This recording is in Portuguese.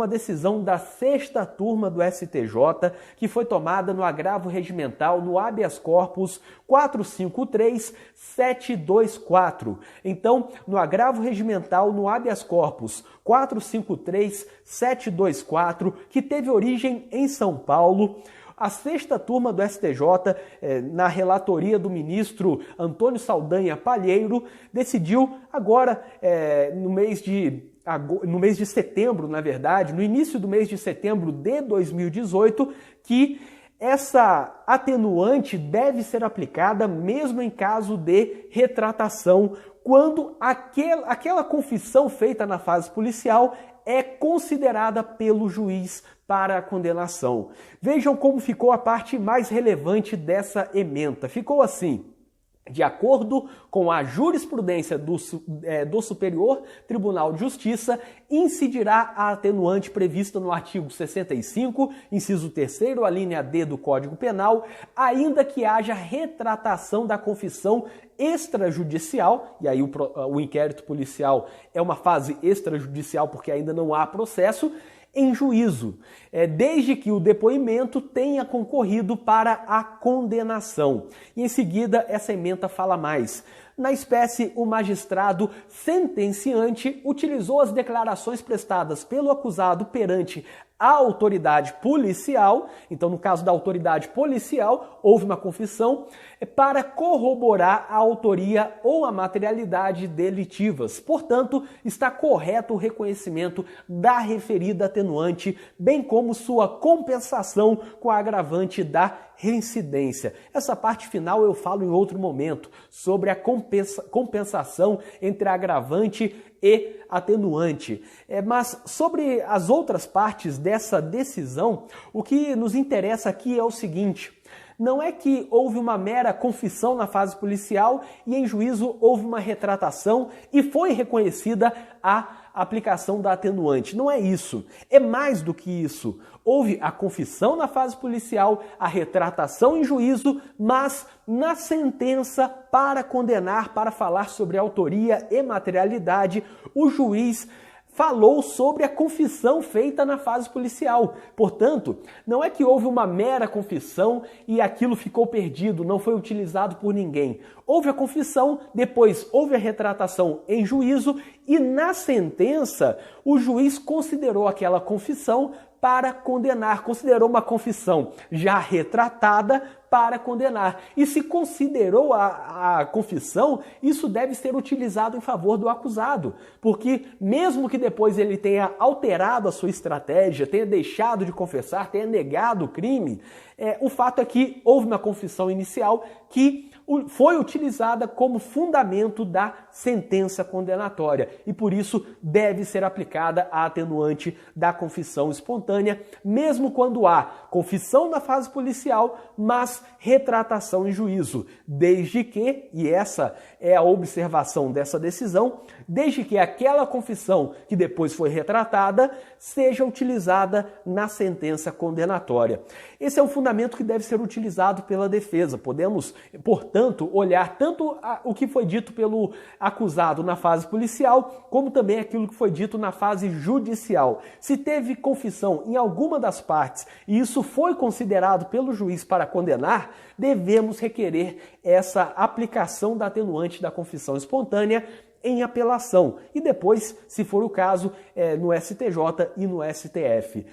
uma decisão da sexta turma do STJ que foi tomada no agravo regimental no habeas corpus 453724. Então, no agravo regimental no habeas corpus 453724, que teve origem em São Paulo, a sexta turma do STJ, na relatoria do ministro Antônio Saldanha Palheiro, decidiu agora, no mês de setembro, na verdade, no início do mês de setembro de 2018, que essa atenuante deve ser aplicada mesmo em caso de retratação, quando aquela confissão feita na fase policial é considerada pelo juiz para a condenação. Vejam como ficou a parte mais relevante dessa ementa. Ficou assim: de acordo com a jurisprudência do Superior Tribunal de Justiça, incidirá a atenuante prevista no artigo 65, inciso 3º, a linha D do Código Penal, ainda que haja retratação da confissão extrajudicial, e aí o inquérito policial é uma fase extrajudicial porque ainda não há processo, em juízo, desde que o depoimento tenha concorrido para a condenação. E em seguida, essa ementa fala mais. Na espécie, o magistrado sentenciante utilizou as declarações prestadas pelo acusado perante a autoridade policial, então no caso da autoridade policial, houve uma confissão, para corroborar a autoria ou a materialidade delitivas. Portanto, está correto o reconhecimento da referida atenuante, bem como sua compensação com a agravante da reincidência. Essa parte final eu falo em outro momento, sobre a compensação entre agravante e atenuante. Mas sobre as outras partes dessa decisão, o que nos interessa aqui é o seguinte: não é que houve uma mera confissão na fase policial e em juízo houve uma retratação e foi reconhecida a aplicação da atenuante. Não é isso. É mais do que isso. Houve a confissão na fase policial, a retratação em juízo, mas na sentença para condenar, para falar sobre autoria e materialidade, o juiz falou sobre a confissão feita na fase policial. Portanto, não é que houve uma mera confissão e aquilo ficou perdido, não foi utilizado por ninguém. Houve a confissão, depois houve a retratação em juízo e na sentença o juiz considerou aquela confissão para condenar, considerou uma confissão já retratada para condenar. E se considerou a confissão, isso deve ser utilizado em favor do acusado, porque mesmo que depois ele tenha alterado a sua estratégia, tenha deixado de confessar, tenha negado o crime, o fato é que houve uma confissão inicial que foi utilizada como fundamento da sentença condenatória e por isso deve ser aplicada a atenuante da confissão espontânea, mesmo quando há confissão na fase policial, mas retratação em juízo, desde que, e essa é a observação dessa decisão, desde que aquela confissão que depois foi retratada seja utilizada na sentença condenatória. Esse é um fundamento que deve ser utilizado pela defesa. Podemos, portanto, olhar tanto o que foi dito pelo acusado na fase policial, como também aquilo que foi dito na fase judicial. Se teve confissão em alguma das partes e isso foi considerado pelo juiz para condenar, devemos requerer essa aplicação da atenuante da confissão espontânea em apelação e depois, se for o caso, no STJ e no STF.